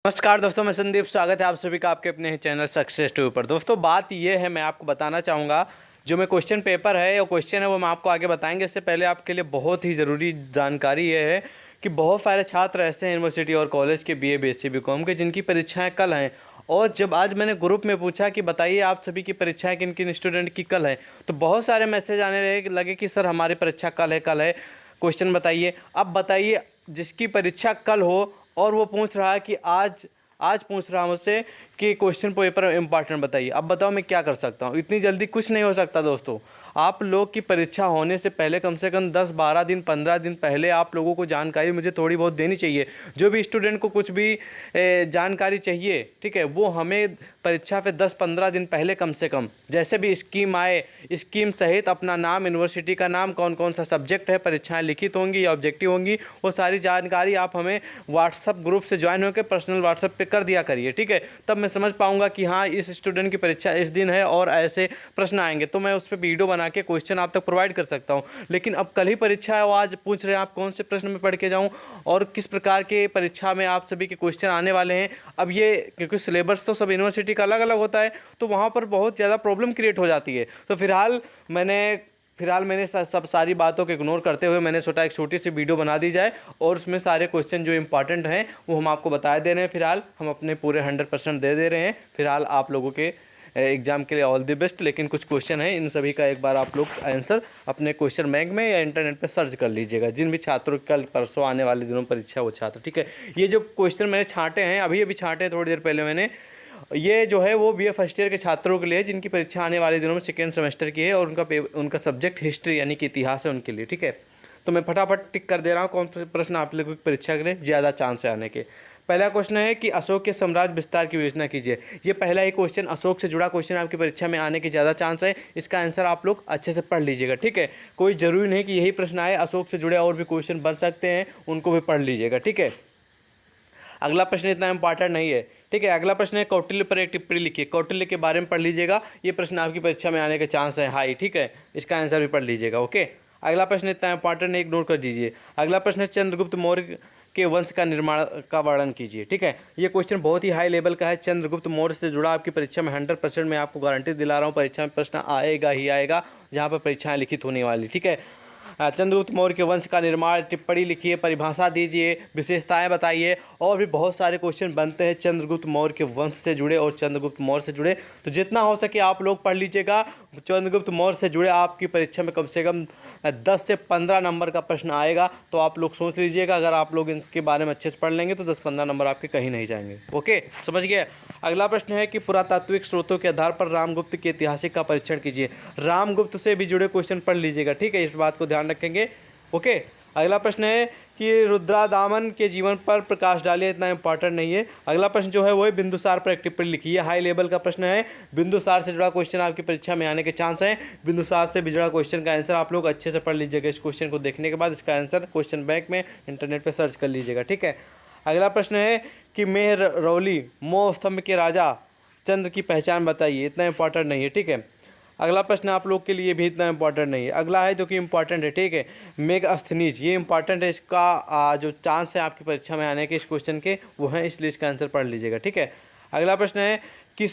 नमस्कार दोस्तों, मैं संदीप। स्वागत है आप सभी का आपके अपने चैनल सक्सेस टू पर। दोस्तों बात ये है, मैं आपको बताना चाहूँगा जो मैं क्वेश्चन पेपर है और क्वेश्चन है वो मैं आपको आगे बताएंगे। इससे पहले आपके लिए बहुत ही ज़रूरी जानकारी ये है कि बहुत सारे छात्र ऐसे हैं यूनिवर्सिटी और कॉलेज के BA BSc BCom के जिनकी परीक्षाएँ कल हैं। और जब आज मैंने ग्रुप में पूछा कि बताइए आप सभी की परीक्षाएँ किन किन स्टूडेंट की कल है, तो बहुत सारे मैसेज आने लगे कि सर हमारी परीक्षा कल है, क्वेश्चन बताइए। अब बताइए, जिसकी परीक्षा कल हो और वो पूछ रहा है कि आज पूछ रहा हूँ मुझसे कि क्वेश्चन पेपर इंपॉर्टेंट बताइए। अब बताओ मैं क्या कर सकता हूँ? इतनी जल्दी कुछ नहीं हो सकता दोस्तों। आप लोग की परीक्षा होने से पहले कम से कम 10-12 दिन 15 दिन पहले आप लोगों को जानकारी मुझे थोड़ी बहुत देनी चाहिए। जो भी स्टूडेंट को कुछ भी जानकारी चाहिए, ठीक है, वो हमें परीक्षा पे 10-15 दिन पहले कम से कम, जैसे भी स्कीम आए, स्कीम सहित अपना नाम, यूनिवर्सिटी का नाम, कौन कौन सा सब्जेक्ट है, परीक्षाएं लिखित होंगी या ऑब्जेक्टिव होंगी, वो सारी जानकारी आप हमें व्हाट्सअप ग्रुप से ज्वाइन होकर पर्सनल व्हाट्सअप पे कर दिया करिए, ठीक है। तब मैं समझ पाऊंगा कि हाँ इस स्टूडेंट की परीक्षा इस दिन है और ऐसे प्रश्न आएंगे, तो मैं उस पर वीडियो बना के क्वेश्चन आप तक प्रोवाइड कर सकता हूँ। लेकिन अब कल ही परीक्षा है और आज पूछ रहे हैं आप कौन से प्रश्न में पढ़ के जाऊँ और किस प्रकार के परीक्षा में आप सभी के क्वेश्चन आने वाले हैं। अब ये क्योंकि सिलेबस तो सब यूनिवर्सिटी का अलग अलग होता है, तो वहाँ पर बहुत ज़्यादा प्रॉब्लम क्रिएट हो जाती है। तो फिलहाल मैंने सब सारी बातों को इग्नोर करते हुए मैंने सोचा एक छोटी सी वीडियो बना दी जाए और उसमें सारे क्वेश्चन जो इंपॉर्टेंट हैं वो हम आपको बता दे रहे हैं। फिलहाल हम अपने पूरे 100% दे रहे हैं। फिलहाल आप लोगों के एग्ज़ाम के लिए ऑल द बेस्ट। लेकिन कुछ क्वेश्चन हैं, इन सभी का एक बार आप लोग आंसर अपने क्वेश्चन बैंक में या इंटरनेट पे सर्च कर लीजिएगा। जिन भी छात्रों की कल परसों आने वाले दिनों परीक्षा वो छात्र, ठीक है। ये जो क्वेश्चन मैंने छांटे हैं, अभी छांटे हैं थोड़ी देर पहले मैंने, ये जो है वो BA फर्स्ट ईयर के छात्रों के लिए जिनकी परीक्षा आने वाले दिनों में सेकेंड सेमेस्टर की है और उनका सब्जेक्ट हिस्ट्री यानी कि इतिहास है उनके लिए, ठीक है। तो मैं फटाफट टिक कर दे रहा हूँ कौन से प्रश्न आप लोगों की परीक्षा के लिए ज़्यादा चांस है आने के। पहला क्वेश्चन है कि अशोक के साम्राज्य विस्तार की योजना कीजिए। ये पहला ही क्वेश्चन, अशोक से जुड़ा क्वेश्चन आपकी परीक्षा में आने के ज़्यादा चांस है। इसका आंसर आप लोग अच्छे से पढ़ लीजिएगा, ठीक है। कोई ज़रूरी नहीं कि यही प्रश्न आए, अशोक से जुड़े और भी क्वेश्चन बन सकते हैं, उनको भी पढ़ लीजिएगा, ठीक है। अगला प्रश्न इतना इंपॉर्टेंट नहीं है, ठीक है। अगला प्रश्न है कौटिल्य पर एक टिप्पणी लिखिए। कौटिल्य के बारे में पढ़ लीजिएगा, ये प्रश्न आपकी परीक्षा में आने के चांस है हाई, ठीक है। इसका आंसर भी पढ़ लीजिएगा, ओके। अगला प्रश्न इतना इंपॉर्टेंट है, इग्नोर कर दीजिए। अगला प्रश्न है चंद्रगुप्त मौर्य के वंश का निर्माण का वर्णन कीजिए, ठीक है। ये क्वेश्चन बहुत ही हाई लेवल का है। चंद्रगुप्त मौर्य से जुड़ा आपकी परीक्षा में 100% मैं आपको गारंटी दिला रहा हूँ परीक्षा में प्रश्न आएगा ही आएगा, जहाँ पर परीक्षाएं लिखित होने वाली, ठीक है। चंद्रगुप्त मौर्य के वंश का निर्माण, टिप्पणी लिखिए, परिभाषा दीजिए, विशेषताएं बताइए, और भी बहुत सारे क्वेश्चन बनते हैं चंद्रगुप्त मौर्य के वंश से जुड़े और चंद्रगुप्त मौर्य से जुड़े। तो जितना हो सके आप लोग पढ़ लीजिएगा। चंद्रगुप्त मौर्य से जुड़े आपकी परीक्षा में कम से कम 10 से 15 नंबर का प्रश्न आएगा, तो आप लोग सोच लीजिएगा अगर आप लोग इनके बारे में अच्छे से पढ़ लेंगे तो 10-15 नंबर आपके कहीं नहीं जाएंगे, ओके, समझ गए। अगला प्रश्न है कि पुरातात्विक स्रोतों के आधार पर रामगुप्त के ऐतिहासिक का परीक्षण कीजिए। रामगुप्त से भी जुड़े क्वेश्चन पढ़ लीजिएगा, ठीक है, इस बात को ध्यान रखेंगे, ओके। अगला प्रश्न है कि रुद्रादामन के जीवन पर प्रकाश डालिए। इतना इंपॉर्टेंट नहीं है। अगला प्रश्न जो है वो है बिंदुसार पर एक टिप्पणी लिखिए। हाई लेवल का प्रश्न है, बिंदुसार से जुड़ा क्वेश्चन आपकी परीक्षा में आने के चांस हैं। बिंदुसार से भी जुड़ा क्वेश्चन का आंसर आप लोग अच्छे से पढ़ लीजिएगा। इस क्वेश्चन को देखने के बाद इसका आंसर क्वेश्चन बैंक में इंटरनेट पर सर्च कर लीजिएगा, ठीक है। अगला प्रश्न है कि मेहरौली मोह स्तंभ के राजा चंद्र की पहचान बताइए। इतना इंपॉर्टेंट नहीं है, ठीक है। अगला प्रश्न आप लोग के लिए भी इतना इंपॉर्टेंट नहीं है। अगला है जो कि इंपॉर्टेंट है, ठीक है, मेगास्थनीज, ये इंपॉर्टेंट है। इसका जो चांस है आपकी परीक्षा में आने के इस क्वेश्चन के वो हैं, इसलिए इसका आंसर पढ़ लीजिएगा, ठीक है। अगला प्रश्न है कि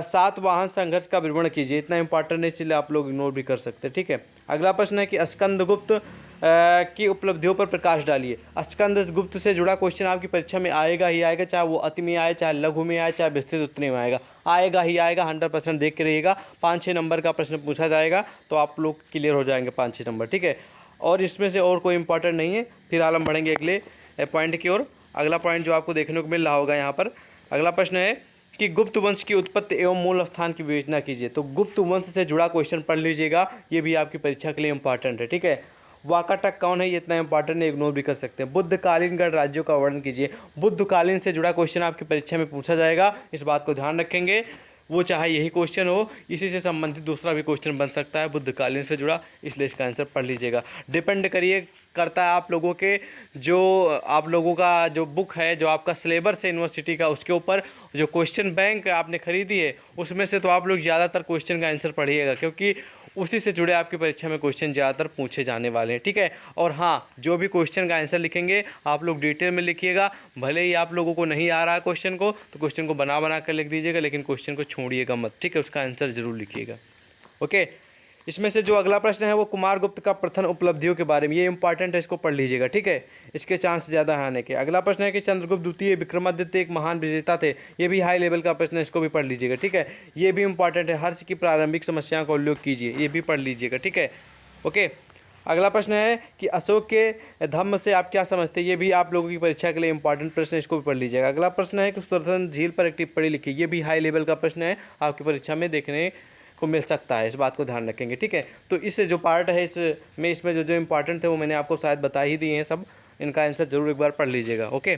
सातवाहन संघर्ष का विवरण कीजिए। इतना इंपॉर्टेंट है, इसलिए आप लोग इग्नोर भी कर सकते हैं, ठीक है। अगला प्रश्न है कि स्कंदगुप्त की उपलब्धियों पर प्रकाश डालिए। स्कंदगुप्त से जुड़ा क्वेश्चन आपकी परीक्षा में आएगा ही आएगा, चाहे वो अति में आए, चाहे लघु में आए, चाहे विस्तृत उत्तरी में आएगा ही आएगा। 100% देख के रहिएगा। 5-6 नंबर का प्रश्न पूछा जाएगा तो आप लोग क्लियर हो जाएंगे 5-6 नंबर, ठीक है। और इसमें से और कोई इंपॉर्टेंट नहीं है। फिलहाल हम बढ़ेंगे अगले पॉइंट की ओर। अगला पॉइंट जो आपको देखने को मिल रहा होगा यहाँ पर, अगला प्रश्न है कि गुप्त वंश की उत्पत्ति एवं मूल स्थान की विवेचना कीजिए। तो गुप्त वंश से जुड़ा क्वेश्चन पढ़ लीजिएगा, ये भी आपकी परीक्षा के लिए इंपॉर्टेंट है, ठीक है। वाकाटक कौन है, ये इतना इंपॉर्टेंट है, इग्नोर भी कर सकते हैं। बुद्धकालीन गण राज्यों का वर्णन कीजिए। बुद्धकालीन से जुड़ा क्वेश्चन आपकी परीक्षा में पूछा जाएगा, इस बात को ध्यान रखेंगे। वो चाहे यही क्वेश्चन हो, इसी से संबंधित दूसरा भी क्वेश्चन बन सकता है बुद्धकालीन से जुड़ा, इसलिए इसका आंसर पढ़ लीजिएगा। डिपेंड करिए करता है आप लोगों के जो आप लोगों का जो बुक है, जो आपका सिलेबस है यूनिवर्सिटी का, उसके ऊपर जो क्वेश्चन बैंक आपने खरीदी है उसमें से तो आप लोग ज़्यादातर क्वेश्चन का आंसर पढ़िएगा, क्योंकि उसी से जुड़े आपकी परीक्षा में क्वेश्चन ज़्यादातर पूछे जाने वाले हैं। ठीक है, और हाँ, जो भी क्वेश्चन का आंसर लिखेंगे आप लोग डिटेल में लिखिएगा। भले ही आप लोगों को नहीं आ रहा है क्वेश्चन को, तो क्वेश्चन को बना कर लिख दीजिएगा, लेकिन क्वेश्चन को छोड़िएगा मत। ठीक है, उसका आंसर ज़रूर लिखिएगा। ओके, इसमें से जो अगला प्रश्न है वो कुमार गुप्त का प्रथम उपलब्धियों के बारे में, ये इंपॉर्टेंट है, इसको पढ़ लीजिएगा। ठीक है, इसके चांस ज़्यादा है आने के। अगला प्रश्न है कि चंद्रगुप्त द्वितीय विक्रमादित्य एक महान विजेता थे, ये भी हाई लेवल का प्रश्न है, इसको भी पढ़ लीजिएगा। ठीक है, ये भी इंपॉर्टेंट है। हर्ष की प्रारंभिक समस्याओं का उल्लेख कीजिए, ये भी पढ़ लीजिएगा। ठीक है, ओके। अगला प्रश्न है कि अशोक के धम्म से आप क्या समझते हैं, ये भी आप लोगों की परीक्षा के लिए इंपॉर्टेंट प्रश्न है, इसको भी पढ़ लीजिएगा। अगला प्रश्न है कि सुदर्शन झील पर एक टिप्पणी लिखी, ये भी हाई लेवल का प्रश्न है, आपकी परीक्षा में देखने को मिल सकता है, इस बात को ध्यान रखेंगे। ठीक है, तो इस जो पार्ट है इसमें जो इंपॉर्टेंट थे वो मैंने आपको शायद बता ही दिए हैं सब, इनका आंसर जरूर एक बार पढ़ लीजिएगा। ओके,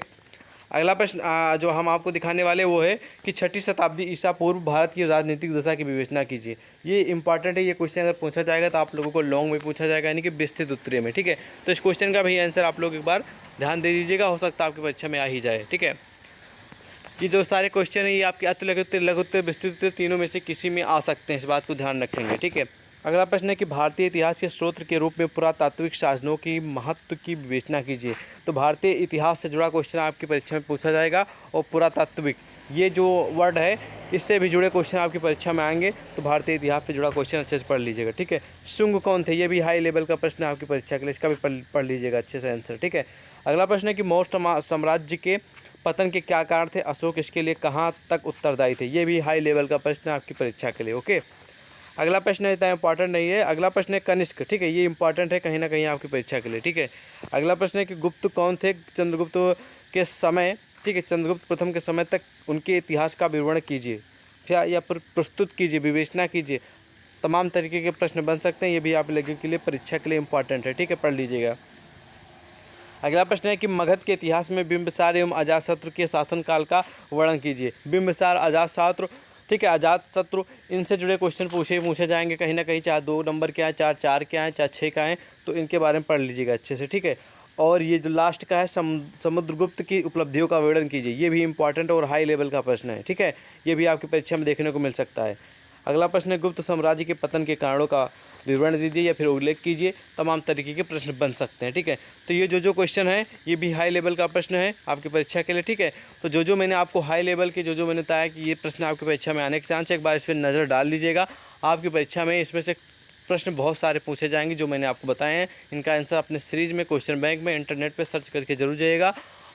अगला प्रश्न जो हम आपको दिखाने वाले वो है कि 6ठी शताब्दी ईसा पूर्व भारत की राजनीतिक दशा की विवेचना कीजिए। ये इंपॉर्टेंट है, ये क्वेश्चन अगर पूछा जाएगा तो आप लोगों को लॉन्ग में पूछा जाएगा, यानी कि विस्तृत उत्तरीय में। ठीक है, तो इस क्वेश्चन का भी आंसर आप लोग एक बार ध्यान दे दीजिएगा, हो सकता है आपकी परीक्षा में आ ही जाए। ठीक है, कि जो सारे क्वेश्चन है ये आपके अति लघुत्तर, लघुत्तर, विस्तृत तीनों में से किसी में आ सकते हैं, इस बात को ध्यान रखेंगे। ठीक है, अगला प्रश्न है कि भारतीय इतिहास के स्रोत के रूप में पुरातात्विक साधनों की महत्व की विवेचना कीजिए। तो भारतीय इतिहास से जुड़ा क्वेश्चन आपकी परीक्षा में पूछा जाएगा, और पुरातात्विक ये जो वर्ड है इससे भी जुड़े क्वेश्चन आपकी परीक्षा में आएंगे, तो भारतीय इतिहास से जुड़ा क्वेश्चन अच्छे से पढ़ लीजिएगा। ठीक है, शुंग कौन थे, ये भी हाई लेवल का प्रश्न है आपकी परीक्षा के लिए, इसका भी पढ़ लीजिएगा अच्छे से आंसर। ठीक है, अगला प्रश्न है कि मौर्य साम्राज्य के पतन के क्या कारण थे, अशोक इसके लिए कहाँ तक उत्तरदायी थे, ये भी हाई लेवल का प्रश्न है आपकी परीक्षा के लिए। ओके, अगला प्रश्न इतना इंपॉर्टेंट नहीं है। अगला प्रश्न है कनिष्क। ठीक है, ये इंपॉर्टेंट है कहीं ना कहीं आपकी परीक्षा के लिए। ठीक है, अगला प्रश्न है कि गुप्त कौन थे चंद्रगुप्त के समय, ठीक है, चंद्रगुप्त प्रथम के समय तक उनके इतिहास का विवरण कीजिए, फिर या प्रस्तुत कीजिए, विवेचना कीजिए। तमाम तरीके के प्रश्न बन सकते हैं, ये भी आप लोगों के लिए परीक्षा के लिए इंपॉर्टेंट है। ठीक है, पढ़ लीजिएगा। अगला प्रश्न है कि मगध के इतिहास में बिंबिसार एवं अजातशत्रु के शासनकाल का वर्णन कीजिए। बिंबिसार, अजातशत्रु, ठीक है, अजातशत्रु, इनसे जुड़े क्वेश्चन पूछे जाएंगे कहीं ना कहीं, चाहे 2 नंबर के आए, चाहे 4 के आए, चाहे 6 का आए, तो इनके बारे में पढ़ लीजिएगा अच्छे से। ठीक है, और ये जो लास्ट का है समुद्रगुप्त की उपलब्धियों का वर्णन कीजिए, ये भी इंपॉर्टेंट और हाई लेवल का प्रश्न है। ठीक है, ये भी आपकी परीक्षा में देखने को मिल सकता है। अगला प्रश्न है गुप्त साम्राज्य के पतन के कारणों का विवरण दीजिए या फिर उल्लेख कीजिए। तमाम तरीके के प्रश्न बन सकते हैं। ठीक है, तो ये जो क्वेश्चन है ये भी हाई लेवल का प्रश्न है आपकी परीक्षा के लिए। ठीक है, तो जो मैंने आपको हाई लेवल के जो मैंने बताया कि ये प्रश्न आपकी परीक्षा में आने के चांस है, एक बार इस पर नज़र डाल लीजिएगा। आपकी परीक्षा में इसमें से प्रश्न बहुत सारे पूछे जाएंगे जो मैंने आपको बताए हैं, इनका आंसर अपने सीरीज में क्वेश्चन बैंक में इंटरनेट पर सर्च करके जरूर जाइएगा।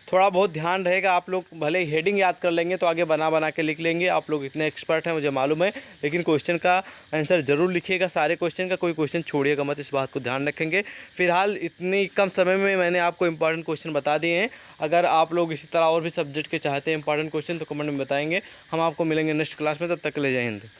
थोड़ा बहुत ध्यान रहेगा, आप लोग भले ही हेडिंग याद कर लेंगे तो आगे बना के लिख लेंगे, आप लोग इतने एक्सपर्ट हैं मुझे मालूम है, लेकिन क्वेश्चन का आंसर ज़रूर लिखिएगा, सारे क्वेश्चन का, कोई क्वेश्चन छोड़िएगा मत, इस बात को ध्यान रखेंगे। फिलहाल इतनी कम समय में मैंने आपको इंपॉर्टेंट क्वेश्चन बता दिए हैं। अगर आप लोग इसी तरह और भी सब्जेक्ट के चाहते हैं इंपॉर्टेंट क्वेश्चन तो कमेंट में बताएंगे। हम आपको मिलेंगे नेक्स्ट क्लास में, तब तक के लिए जय हिंद।